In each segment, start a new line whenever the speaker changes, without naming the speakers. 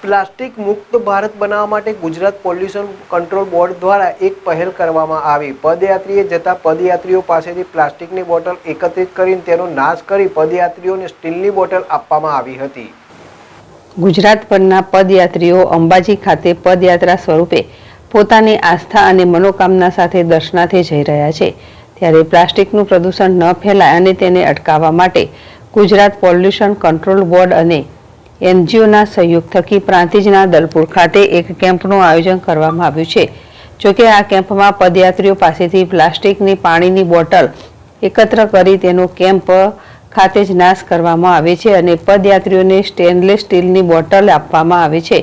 Plastic મુક્ત ભારત બનાવવા માટે ગુજરાત પોલ્યુશન કંટ્રોલ બોર્ડ દ્વારા એક પહેલ કરવામાં આવી। પદયાત્રીએ જતા પદયાત્રીઓ પાસેથી પ્લાસ્ટિકની બોટલ એકત્રિત કરીને તેનો નાશ કરી પદયાત્રીઓને સ્ટીલની બોટલ આપવામાં આવી હતી।
ગુજરાત પરના પદયાત્રીઓ અંબાજી ખાતે પદયાત્રા સ્વરૂપે પોતાની આસ્થા અને મનોકામના સાથે દર્શનાર્થે જઈ રહ્યા છે, ત્યારે પ્લાસ્ટિકનું પ્રદૂષણ ન ફેલાય અને તેને અટકાવવા માટે ગુજરાત પોલ્યુશન કંટ્રોલ બોર્ડ અને એનજીઓના સહયોગ થકી પ્રાંતિજના દલપુર ખાતે એક કેમ્પનું આયોજન કરવામાં આવ્યું છે। જોકે આ કેમ્પમાં પદયાત્રીઓ પાસેથી પ્લાસ્ટિકની પાણીની બોટલ એકત્ર કરી તેનો કેમ્પ ખાતે જ નાશ કરવામાં આવે છે અને પદયાત્રીઓને સ્ટેનલેસ સ્ટીલની બોટલ આપવામાં આવે છે।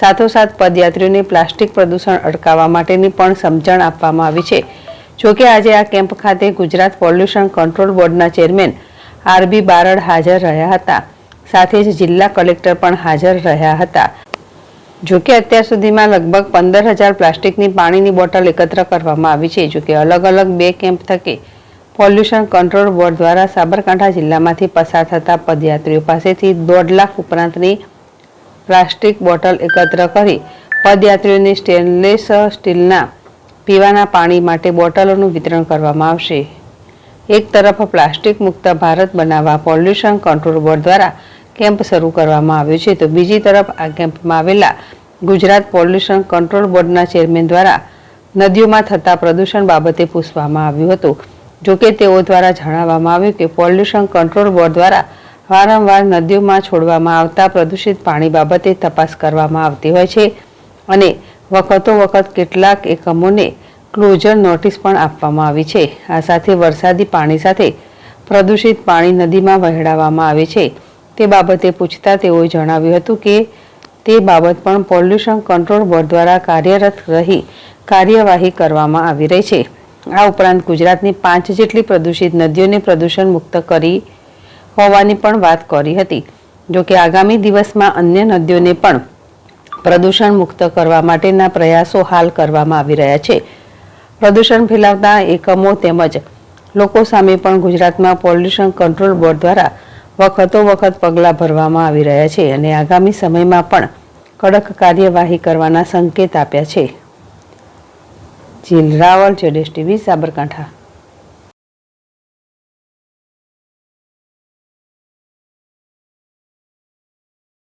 સાથોસાથ પદયાત્રીઓને પ્લાસ્ટિક પ્રદૂષણ અટકાવવા માટેની પણ સમજણ આપવામાં આવી છે। જોકે આજે આ કેમ્પ ખાતે ગુજરાત પોલ્યુશન કંટ્રોલ બોર્ડના ચેરમેન આરબી બારડ હાજર રહ્યા હતા, સાથે જ જિલ્લા કલેક્ટર પણ હાજર રહ્યા હતા। જોકે અત્યાર સુધીમાં લગભગ 15,000 પ્લાસ્ટિકની પાણીની બોટલ એકત્ર કરવામાં આવી છે। જોકે અલગ અલગ 2 કેમ્પ થકી પોલ્યુશન કંટ્રોલ બોર્ડ દ્વારા સાબરકાંઠા જિલ્લામાંથી પસાર થતા પદયાત્રીઓ પાસેથી 1.5 લાખ ઉપરાંતની પ્લાસ્ટિક બોટલ એકત્ર કરી પદયાત્રીઓને સ્ટેનલેસ સ્ટીલના પીવાના પાણી માટે બોટલોનું વિતરણ કરવામાં આવશે। એક તરફ પ્લાસ્ટિક મુક્ત ભારત બનાવવા પોલ્યુશન કંટ્રોલ બોર્ડ દ્વારા કેમ્પ શરૂ કરવામાં આવ્યો છે, તો બીજી તરફ આ કેમ્પમાં આવેલા ગુજરાત પોલ્યુશન કંટ્રોલ બોર્ડના ચેરમેન દ્વારા નદીઓમાં થતા પ્રદૂષણ બાબતે પૂછવામાં આવ્યું હતું। જોકે તેઓ દ્વારા જણાવવામાં આવ્યું કે પોલ્યુશન કંટ્રોલ બોર્ડ દ્વારા વારંવાર નદીઓમાં છોડવામાં આવતા પ્રદૂષિત પાણી બાબતે તપાસ કરવામાં આવતી હોય છે અને વખતો કેટલાક એકમોને ક્લોઝર નોટિસ પણ આપવામાં આવી છે। આ સાથે વરસાદી પાણી સાથે પ્રદૂષિત પાણી નદીમાં વહેડાવવામાં આવે છે તે બાબતે પૂછતા તેઓએ જણાવ્યું હતું કે તે બાબત પણ પોલ્યુશન કંટ્રોલ બોર્ડ દ્વારા કાર્યરત રહી કાર્યવાહી કરવામાં આવી રહી છે। આ ઉપરાંત ગુજરાતની 5 જેટલી પ્રદૂષિત નદીઓને પ્રદૂષણ મુક્ત કરી હોવાની પણ વાત કરી હતી। જોકે આગામી દિવસમાં અન્ય નદીઓને પણ પ્રદૂષણ મુક્ત કરવા માટેના પ્રયાસો હાલ કરવામાં આવી રહ્યા છે। પ્રદૂષણ ફેલાવતા એકમો તેમજ લોકો સામે પણ ગુજરાતમાં પોલ્યુશન કંટ્રોલ બોર્ડ દ્વારા વખત પગલાં ભરવામાં આવી રહ્યા છે અને આગામી સમયમાં પણ કડક કાર્યવાહી કરવાના સંકેત આપ્યા છે। જીલ રાવલ, જેડેશ ટીવી, સાબરકાંઠા।